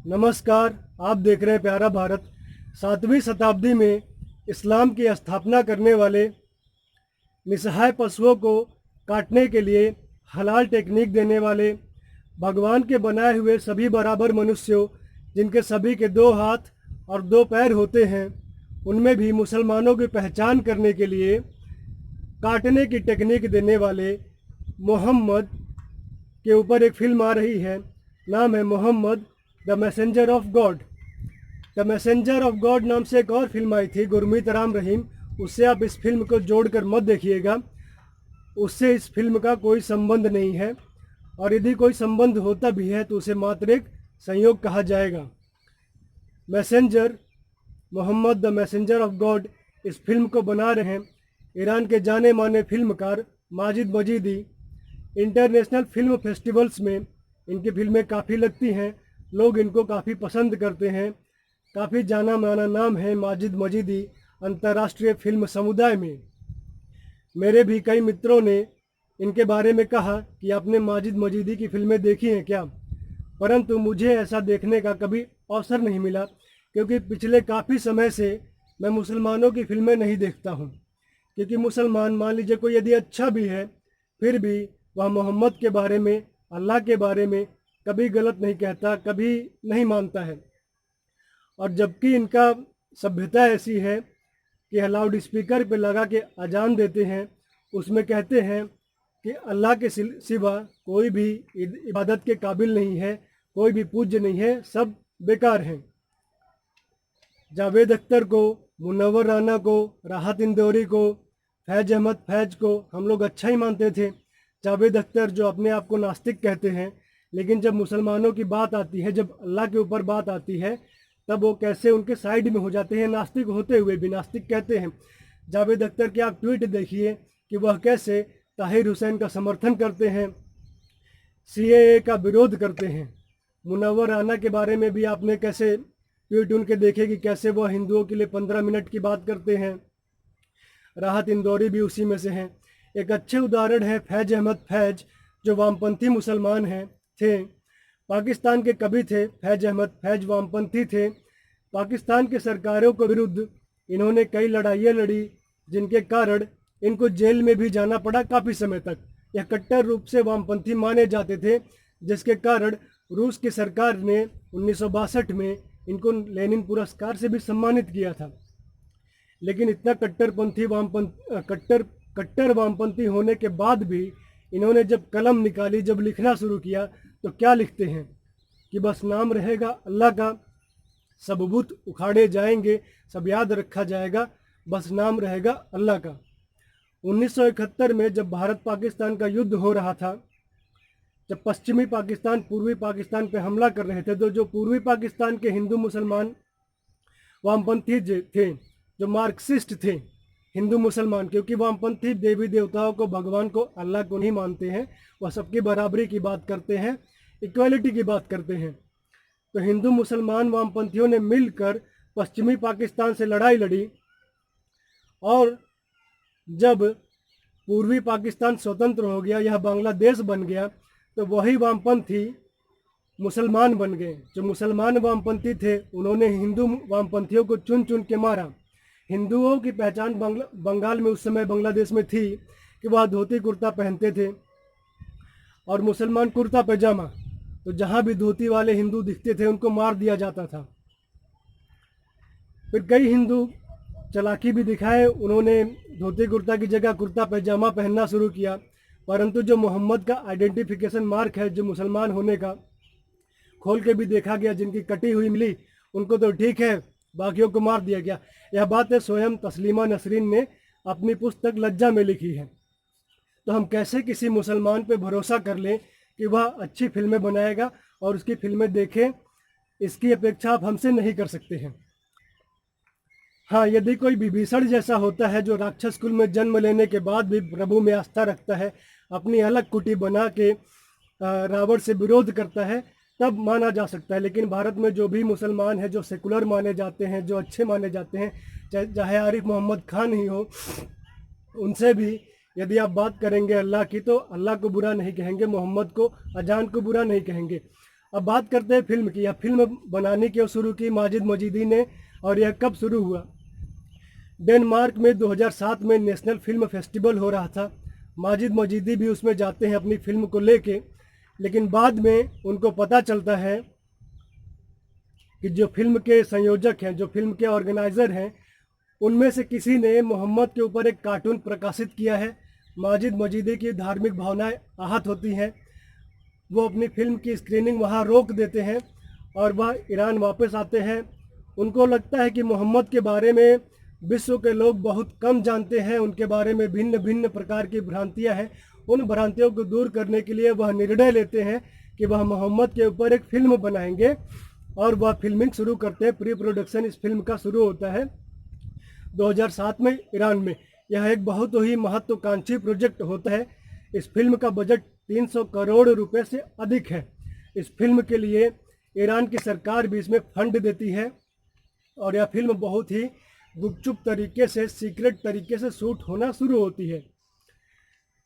नमस्कार। आप देख रहे हैं प्यारा भारत। 7वीं शताब्दी में इस्लाम की स्थापना करने वाले निसहाय पशुओं को काटने के लिए हलाल टेक्निक देने वाले भगवान के बनाए हुए सभी बराबर मनुष्यों जिनके सभी के 2 हाथ और 2 पैर होते हैं, उनमें भी मुसलमानों की पहचान करने के लिए काटने की टेक्निक देने वाले मोहम्मद के ऊपर एक फिल्म आ रही है। नाम है Muhammad the messenger of God. The messenger of God नाम से एक और फिल्म आई थी गुरमीत राम रहीम, उससे आप इस फिल्म को जोड़कर मत देखिएगा। उससे इस फिल्म का कोई संबंध नहीं है, और यदि कोई संबंध होता भी है तो उसे मात्र एक संयोग कहा जाएगा। Messenger, Muhammad the messenger of God, इस फिल्म को बना रहे हैं ईरान के जाने माने फिल्मकार Majid Majidi. International film festivals में इनकी फिल्में काफ़ी लगती हैं, लोग इनको काफ़ी पसंद करते हैं। काफ़ी जाना माना नाम है माजिद मजीदी अंतर्राष्ट्रीय फिल्म समुदाय में। मेरे भी कई मित्रों ने इनके बारे में कहा कि आपने माजिद मजीदी की फिल्में देखी हैं क्या, परंतु मुझे ऐसा देखने का कभी अवसर नहीं मिला, क्योंकि पिछले काफ़ी समय से मैं मुसलमानों की फिल्में नहीं देखता हूँ। क्योंकि मुसलमान, मान लीजिए कोई यदि अच्छा भी है, फिर भी वह मोहम्मद के बारे में, अल्लाह के बारे में कभी गलत नहीं कहता, कभी नहीं मानता है। और जबकि इनका सभ्यता ऐसी है कि लाउड स्पीकर पे लगा के अजान देते हैं, उसमें कहते हैं कि अल्लाह के सिवा कोई भी इबादत के काबिल नहीं है, कोई भी पूज्य नहीं है, सब बेकार हैं। जावेद अख्तर को, मुनव्वर राना को, राहत इंदौरी को, फैज अहमद फैज को हम लोग अच्छा ही मानते थे। जावेद अख्तर जो अपने आप को नास्तिक कहते हैं, लेकिन जब मुसलमानों की बात आती है, जब अल्लाह के ऊपर बात आती है, तब वो कैसे उनके साइड में हो जाते हैं, नास्तिक होते हुए भी नास्तिक कहते हैं। जावेद अख्तर के आप ट्वीट देखिए कि वह कैसे ताहिर हुसैन का समर्थन करते हैं, सीएए का विरोध करते हैं। मुनव्वर राना के बारे में भी आपने कैसे ट्वीट उनके देखे कि कैसे वह हिंदुओं के लिए 15 मिनट की बात करते हैं। राहत इंदौरी भी उसी में से हैं। एक अच्छे उदाहरण है फैज अहमद फैज, जो वामपंथी मुसलमान थे, पाकिस्तान के कवि थे। फैज अहमद फैज वामपंथी थे। पाकिस्तान के सरकारों के विरुद्ध इन्होंने कई लड़ाइयाँ लड़ी, जिनके कारण इनको जेल में भी जाना पड़ा काफ़ी समय तक। यह कट्टर रूप से वामपंथी माने जाते थे, जिसके कारण रूस की सरकार ने 1962 में इनको लेनिन पुरस्कार से भी सम्मानित किया था। लेकिन इतना कट्टर वामपंथी होने के बाद भी इन्होंने जब कलम निकाली, जब लिखना शुरू किया, तो क्या लिखते हैं कि बस नाम रहेगा अल्लाह का, सब बुत उखाड़े जाएंगे, सब याद रखा जाएगा, बस नाम रहेगा अल्लाह का। 1971 में जब भारत पाकिस्तान का युद्ध हो रहा था, जब पश्चिमी पाकिस्तान पूर्वी पाकिस्तान पे हमला कर रहे थे, तो जो पूर्वी पाकिस्तान के हिंदू मुसलमान वामपंथी थे, जो मार्क्सिस्ट थे, हिंदू मुसलमान, क्योंकि वामपंथी देवी देवताओं को, भगवान को, अल्लाह को नहीं मानते हैं, वह सबकी बराबरी की बात करते हैं, इक्वालिटी की बात करते हैं। तो हिंदू मुसलमान वामपंथियों ने मिलकर पश्चिमी पाकिस्तान से लड़ाई लड़ी, और जब पूर्वी पाकिस्तान स्वतंत्र हो गया, यह बांग्लादेश बन गया, तो वही वामपंथी मुसलमान बन गए। जो मुसलमान वामपंथी थे, उन्होंने हिंदू वामपंथियों को चुन चुन के मारा। हिंदुओं की पहचान बंगाल में उस समय, बांग्लादेश में थी कि वह धोती कुर्ता पहनते थे, और मुसलमान कुर्ता पैजामा। तो जहाँ भी धोती वाले हिंदू दिखते थे, उनको मार दिया जाता था। फिर कई हिंदू चालाकी भी दिखाए, उन्होंने धोती कुर्ता की जगह कुर्ता पैजामा पहनना शुरू किया। परंतु जो मोहम्मद का आइडेंटिफिकेशन मार्क है, जो मुसलमान होने का, खोल के भी देखा गया, जिनकी कटी हुई मिली उनको तो ठीक है, बाकियों को मार दिया गया। यह बात है स्वयं तस्लीमा नसरीन ने अपनी पुस्तक लज्जा में लिखी है। तो हम कैसे किसी मुसलमान पे भरोसा कर लें कि वह अच्छी फिल्में बनाएगा और उसकी फिल्में देखें, इसकी अपेक्षा आप हमसे नहीं कर सकते हैं। हाँ, यदि कोई विभीषण जैसा होता है, जो राक्षस कुल में जन्म लेने के बाद भी प्रभु में आस्था रखता है, अपनी अलग कुटी बना के रावण से विरोध करता है, तब माना जा सकता है। लेकिन भारत में जो भी मुसलमान हैं, जो सेकुलर माने जाते हैं, जो अच्छे माने जाते हैं, चाहे आरिफ मोहम्मद खान ही हो, उनसे भी यदि आप बात करेंगे अल्लाह की, तो अल्लाह को बुरा नहीं कहेंगे, मोहम्मद को, अजान को बुरा नहीं कहेंगे। अब बात करते हैं फिल्म की। यह फिल्म बनाने क्यों शुरू की माजिद मजीदी ने और यह कब शुरू हुआ? डेनमार्क में 2007 में नेशनल फिल्म फेस्टिवल हो रहा था। माजिद मजीदी भी उसमें जाते हैं अपनी फिल्म को लेके, लेकिन बाद में उनको पता चलता है कि जो फिल्म के संयोजक हैं, जो फिल्म के ऑर्गेनाइज़र हैं, उनमें से किसी ने मोहम्मद के ऊपर एक कार्टून प्रकाशित किया है। माजिद मजीदी की धार्मिक भावनाएं आहत होती हैं। वो अपनी फिल्म की स्क्रीनिंग वहाँ रोक देते हैं और वह ईरान वापस आते हैं। उनको लगता है कि मोहम्मद के बारे में विश्व के लोग बहुत कम जानते हैं, उनके बारे में भिन्न भिन्न प्रकार की भ्रांतियां हैं। उन भ्रांतियों को दूर करने के लिए वह निर्णय लेते हैं कि वह मोहम्मद के ऊपर एक फ़िल्म बनाएंगे और वह फिल्मिंग शुरू करते हैं। प्री प्रोडक्शन इस फिल्म का शुरू होता है 2007 में ईरान में। यह एक बहुत ही महत्वाकांक्षी प्रोजेक्ट होता है। इस फिल्म का बजट 300 करोड़ रुपए से अधिक है। इस फिल्म के लिए ईरान की सरकार भी इसमें फंड देती है और यह फिल्म बहुत ही गुपचुप तरीके से, सीक्रेट तरीके से शूट होना शुरू होती है।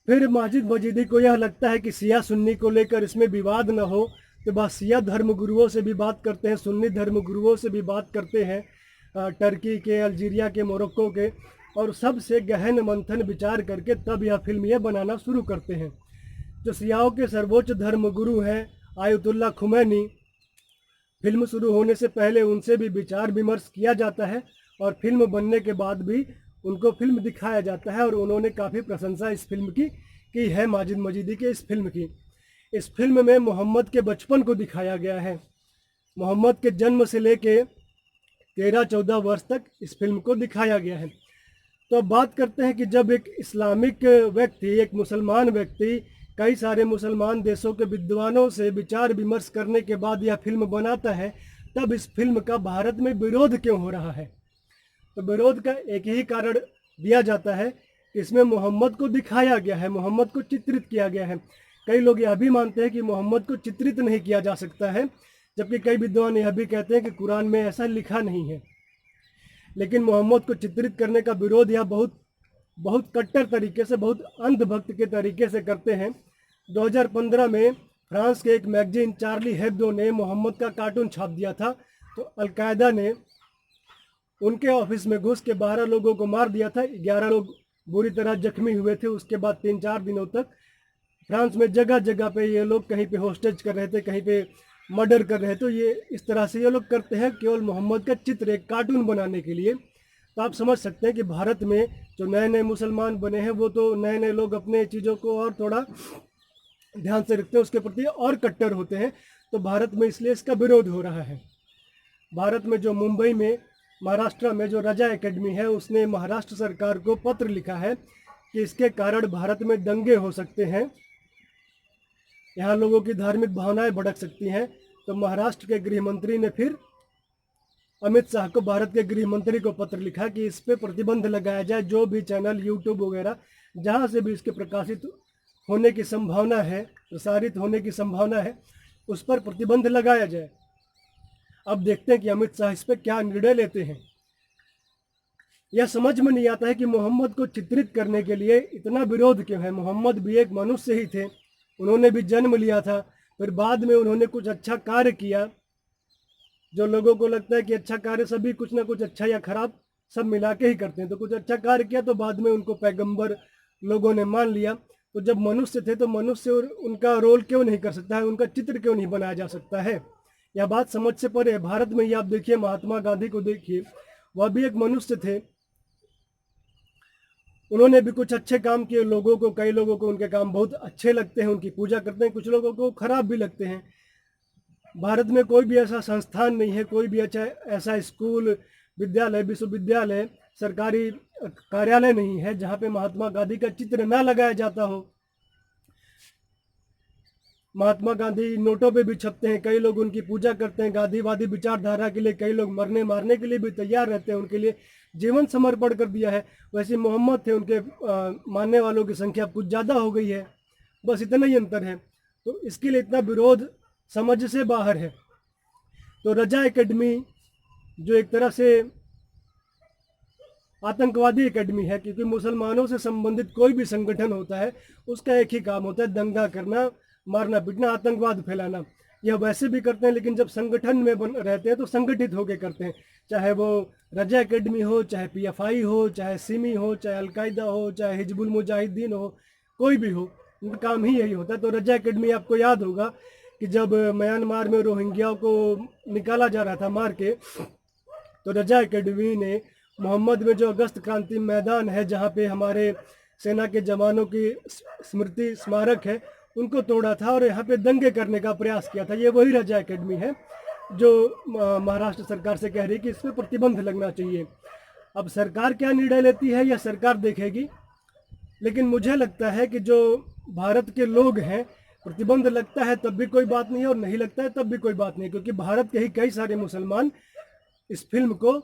फिर माजिद मजीदी को यह लगता है कि शिया सुन्नी को लेकर इसमें विवाद न हो, तो वह शिया धर्मगुरुओं से भी बात करते हैं, सुन्नी धर्मगुरुओं से भी बात करते हैं, टर्की के, अल्जीरिया के, मोरक्को के, और सबसे गहन मंथन विचार करके तब यह फिल्म ये बनाना शुरू करते हैं। जो शियाओं के सर्वोच्च धर्मगुरु हैं आयतुल्ला खुमैनी, फिल्म शुरू होने से पहले उनसे भी विचार विमर्श किया जाता है और फिल्म बनने के बाद भी उनको फिल्म दिखाया जाता है और उन्होंने काफ़ी प्रशंसा इस फिल्म की है, माजिद मजीदी के इस फिल्म की। इस फिल्म में मोहम्मद के बचपन को दिखाया गया है। मोहम्मद के जन्म से लेके 13-14 वर्ष तक इस फिल्म को दिखाया गया है। तो अब बात करते हैं कि जब एक इस्लामिक व्यक्ति, एक मुसलमान व्यक्ति कई सारे मुसलमान देशों के विद्वानों से विचार विमर्श करने के बाद यह फिल्म बनाता है, तब इस फिल्म का भारत में विरोध क्यों हो रहा है? तो विरोध का एक ही कारण दिया जाता है कि इसमें मोहम्मद को दिखाया गया है, मोहम्मद को चित्रित किया गया है। कई लोग यह भी मानते हैं कि मोहम्मद को चित्रित नहीं किया जा सकता है, जबकि कई विद्वान यह भी कहते हैं कि कुरान में ऐसा लिखा नहीं है। लेकिन मोहम्मद को चित्रित करने का विरोध यह बहुत कट्टर तरीके से, बहुत अंधभक्त के तरीके से करते हैं। 2015 में फ्रांस के एक मैगजीन चार्ली हेब्दो ने मोहम्मद का कार्टून छाप दिया था, तो अलकायदा ने उनके ऑफिस में घुस के 12 लोगों को मार दिया था। 11 लोग बुरी तरह जख्मी हुए थे। उसके बाद 3-4 दिनों तक फ्रांस में जगह जगह पे ये लोग कहीं पे होस्टेज कर रहे थे, कहीं पे मर्डर कर रहे थे। तो ये इस तरह से ये लोग करते हैं केवल मोहम्मद का चित्र, एक कार्टून बनाने के लिए। तो आप समझ सकते हैं कि भारत में जो नए नए मुसलमान बने हैं, वो तो नए नए लोग अपने चीज़ों को और थोड़ा ध्यान से रखते हैं, उसके प्रति और कट्टर होते हैं। तो भारत में इसलिए इसका विरोध हो रहा है। भारत में जो मुंबई में, महाराष्ट्र में जो रजा एकेडमी है, उसने महाराष्ट्र सरकार को पत्र लिखा है कि इसके कारण भारत में दंगे हो सकते हैं, यहाँ लोगों की धार्मिक भावनाएं भड़क सकती हैं। तो महाराष्ट्र के गृह मंत्री ने फिर अमित शाह को, भारत के गृह मंत्री को पत्र लिखा कि इस पे प्रतिबंध लगाया जाए। जो भी चैनल, यूट्यूब वगैरह जहाँ से भी इसके प्रकाशित होने की संभावना है, प्रसारित होने की संभावना है, उस पर प्रतिबंध लगाया जाए। अब देखते हैं कि अमित शाह इस पर क्या निर्णय लेते हैं। यह समझ में नहीं आता है कि मोहम्मद को चित्रित करने के लिए इतना विरोध क्यों है। मोहम्मद भी एक मनुष्य ही थे, उन्होंने भी जन्म लिया था, फिर बाद में उन्होंने कुछ अच्छा कार्य किया। जो लोगों को लगता है कि अच्छा कार्य सभी कुछ ना कुछ अच्छा या खराब सब मिला के ही करते हैं, तो कुछ अच्छा कार्य किया तो बाद में उनको पैगंबर लोगों ने मान लिया। तो जब मनुष्य थे तो मनुष्य उनका रोल क्यों नहीं कर सकता है, उनका चित्र क्यों नहीं बनाया जा सकता है? यह बात समझ से परे है। भारत में ही आप देखिए, महात्मा गांधी को देखिए, वह भी एक मनुष्य थे, उन्होंने भी कुछ अच्छे काम किए। लोगों को, कई लोगों को उनके काम बहुत अच्छे लगते हैं, उनकी पूजा करते हैं, कुछ लोगों को खराब भी लगते हैं। भारत में कोई भी ऐसा संस्थान नहीं है, कोई भी अच्छा ऐसा स्कूल, विद्यालय, विश्वविद्यालय, सरकारी कार्यालय नहीं है जहाँ पे महात्मा गांधी का चित्र ना लगाया जाता हो। महात्मा गांधी नोटों पे भी छपते हैं, कई लोग उनकी पूजा करते हैं। गांधीवादी विचारधारा के लिए कई लोग मरने मारने के लिए भी तैयार रहते हैं, उनके लिए जीवन समर्पण कर दिया है। वैसे मोहम्मद थे, उनके मानने वालों की संख्या कुछ ज़्यादा हो गई है, बस इतना ही अंतर है। तो इसके लिए इतना विरोध समझ से बाहर है। तो रजा एकेडमी जो एक तरह से आतंकवादी एकेडमी है, क्योंकि मुसलमानों से संबंधित कोई भी संगठन होता है उसका एक ही काम होता है, दंगा करना, मारना पीटना, आतंकवाद फैलाना। यह वैसे भी करते हैं, लेकिन जब संगठन में रहते हैं तो संगठित होकर करते हैं। चाहे वो रजा एकेडमी हो, चाहे PFI हो, चाहे सिमी हो, चाहे अलकायदा हो, चाहे हिजबुल मुजाहिदीन हो, कोई भी हो, उनका काम ही यही होता है। तो रजा एकेडमी, आपको याद होगा कि जब म्यांमार में रोहिंग्या को निकाला जा रहा था मार के, तो रजा एकेडमी ने मोहम्मद में जो अगस्त क्रांति मैदान है, जहाँ पे हमारे सेना के जवानों की स्मृति स्मारक है, उनको तोड़ा था और यहाँ पे दंगे करने का प्रयास किया था। ये वही रजा एकेडमी है जो महाराष्ट्र सरकार से कह रही है कि इस पर प्रतिबंध लगना चाहिए। अब सरकार क्या निर्णय लेती है यह सरकार देखेगी, लेकिन मुझे लगता है कि जो भारत के लोग हैं, प्रतिबंध लगता है तब भी कोई बात नहीं है और नहीं लगता है तब भी कोई बात नहीं, क्योंकि भारत के ही कई सारे मुसलमान इस फिल्म को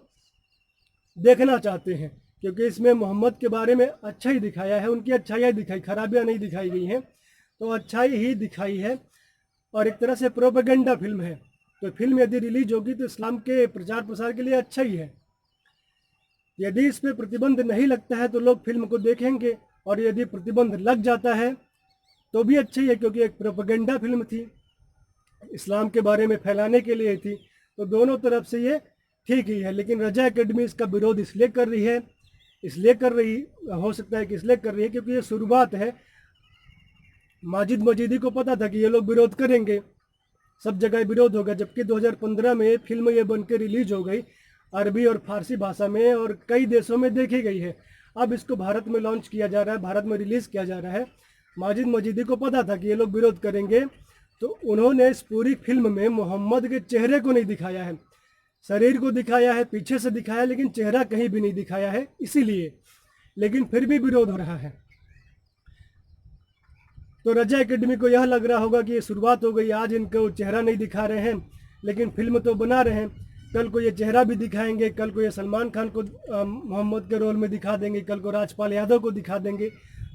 देखना चाहते हैं, क्योंकि इसमें मोहम्मद के बारे में अच्छा ही दिखाया है, उनकी अच्छाइयाँ दिखाई, खराबियाँ नहीं दिखाई गई हैं, तो अच्छाई ही दिखाई है और एक तरह से प्रोपेगेंडा फिल्म है। तो फिल्म यदि रिलीज होगी तो इस्लाम के प्रचार प्रसार के लिए अच्छा ही है। यदि इस पर प्रतिबंध नहीं लगता है तो लोग फिल्म को देखेंगे, और यदि प्रतिबंध लग जाता है तो भी अच्छा ही है, क्योंकि एक प्रोपेगेंडा फिल्म थी, इस्लाम के बारे में फैलाने के लिए थी, तो दोनों तरफ से ये ठीक ही है। लेकिन रजा एकेडमी इसका विरोध इसलिए कर रही है, हो सकता है कि इसलिए कर रही है क्योंकि ये शुरुआत है। माजिद मजीदी को पता था कि ये लोग विरोध करेंगे, सब जगह विरोध होगा, जबकि 2015 में फिल्म ये बन के रिलीज हो गई अरबी और फारसी भाषा में और कई देशों में देखी गई है। अब इसको भारत में लॉन्च किया जा रहा है, भारत में रिलीज़ किया जा रहा है। माजिद मजीदी को पता था कि ये लोग विरोध करेंगे, तो उन्होंने इस पूरी फिल्म में मोहम्मद के चेहरे को नहीं दिखाया है, शरीर को दिखाया है, पीछे से दिखाया, लेकिन चेहरा कहीं भी नहीं दिखाया है, इसीलिए। लेकिन फिर भी विरोध हो रहा है। तो रजा एकेडमी को यह लग रहा होगा कि ये शुरुआत हो गई, आज इनको चेहरा नहीं दिखा रहे हैं, लेकिन फिल्म तो बना रहे हैं, कल को ये चेहरा भी दिखाएंगे, कल को ये सलमान खान को मोहम्मद के रोल में दिखा देंगे, कल को राजपाल यादव को दिखा देंगे।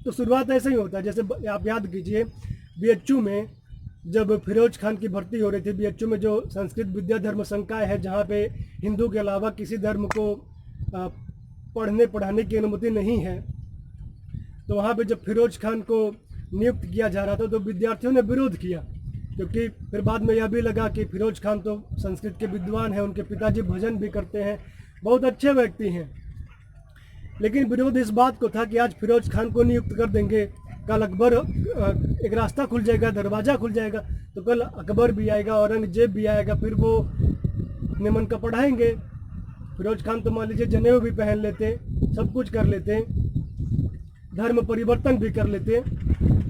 तो शुरुआत ऐसे ही होता है। जैसे आप याद कीजिए BHU में जब फिरोज खान की भर्ती हो रही थी, BHU में जो संस्कृत विद्या धर्म संकाय है, जहाँ पे हिंदू के अलावा किसी धर्म को पढ़ने पढ़ाने की अनुमति नहीं है, तो वहाँ पे जब फिरोज खान को नियुक्त किया जा रहा था तो विद्यार्थियों ने विरोध किया, क्योंकि फिर बाद में यह भी लगा कि फिरोज खान तो संस्कृत के विद्वान हैं, उनके पिताजी भजन भी करते हैं, बहुत अच्छे व्यक्ति हैं। लेकिन विरोध इस बात को था कि आज फिरोज खान को नियुक्त कर देंगे, कल अकबर, एक रास्ता खुल जाएगा, दरवाज़ा खुल जाएगा, तो कल अकबर भी आएगा, औरंगजेब भी आएगा, फिर वो अपने मन का पढ़ाएंगे। फिरोज खान तो मान लीजिए जनेऊ भी पहन लेते, सब कुछ कर लेते, धर्म परिवर्तन भी कर लेते,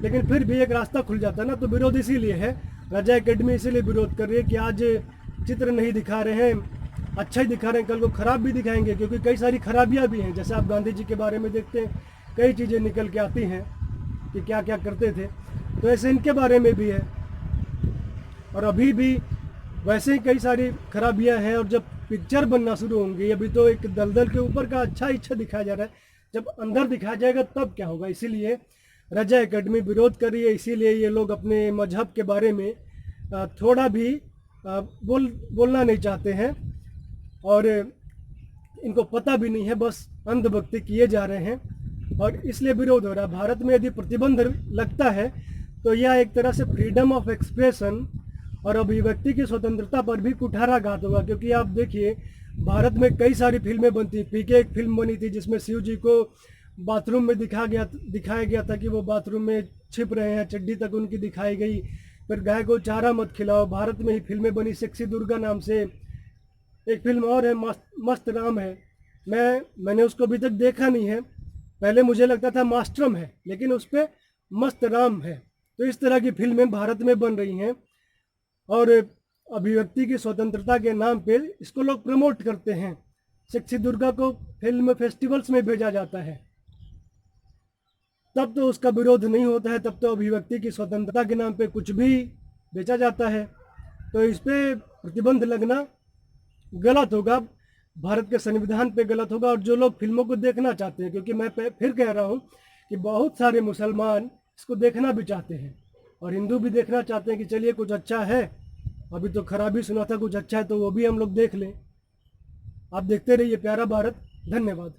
लेकिन फिर भी एक रास्ता खुल जाता ना। तो विरोध इसीलिए है, रजा एकेडमी इसीलिए विरोध कर रही है कि आज चित्र नहीं दिखा रहे हैं, अच्छा ही दिखा रहे हैं, कल को खराब भी दिखाएंगे, क्योंकि कई सारी खराबियां भी हैं। जैसे आप गांधी जी के बारे में देखते हैं, कई चीज़ें निकल के आती हैं कि क्या क्या करते थे, तो ऐसे इनके बारे में भी है। और अभी भी वैसे ही कई सारी खराबियां हैं, और जब पिक्चर बनना शुरू होंगी, अभी तो एक दलदल के ऊपर का अच्छा दिखाया जा रहा है, जब अंदर दिखाया जाएगा तब क्या होगा। इसीलिए रजा एकेडमी विरोध कर रही है, इसीलिए ये लोग अपने मजहब के बारे में थोड़ा भी बोलना नहीं चाहते हैं, और इनको पता भी नहीं है, बस अंधभक्ति किए जा रहे हैं, और इसलिए विरोध हो रहा है। भारत में यदि प्रतिबंध लगता है तो यह एक तरह से फ्रीडम ऑफ एक्सप्रेशन और अभिव्यक्ति की स्वतंत्रता पर भी कुठाराघात होगा, क्योंकि आप देखिए भारत में कई सारी फिल्में बनती। PK एक फिल्म बनी थी जिसमें शिव जी को बाथरूम में दिखाया गया था कि वो बाथरूम में छिप रहे हैं, चड्डी तक उनकी दिखाई गई। फिर गाय को चारा मत खिलाओ, भारत में ही फिल्में बनी, सेक्सी दुर्गा नाम से एक फिल्म और है, मस्त राम है, मैंने उसको अभी तक देखा नहीं है, पहले मुझे लगता था मास्टरम है, लेकिन उस पर मस्त राम है। तो इस तरह की फिल्में भारत में बन रही हैं, और अभिव्यक्ति की स्वतंत्रता के नाम पे इसको लोग प्रमोट करते हैं। सेक्सी दुर्गा को फिल्म फेस्टिवल्स में भेजा जाता है, तब तो उसका विरोध नहीं होता है, तब तो अभिव्यक्ति की स्वतंत्रता के नाम पे कुछ भी बेचा जाता है। तो इस पर प्रतिबंध लगना गलत होगा, भारत के संविधान पे गलत होगा, और जो लोग फिल्मों को देखना चाहते हैं, क्योंकि मैं फिर कह रहा हूँ कि बहुत सारे मुसलमान इसको देखना भी चाहते हैं, और हिंदू भी देखना चाहते हैं कि चलिए कुछ अच्छा है, अभी तो खराबी सुना था, कुछ अच्छा है तो वो भी हम लोग देख लें। आप देखते रहिए प्यारा भारत। धन्यवाद।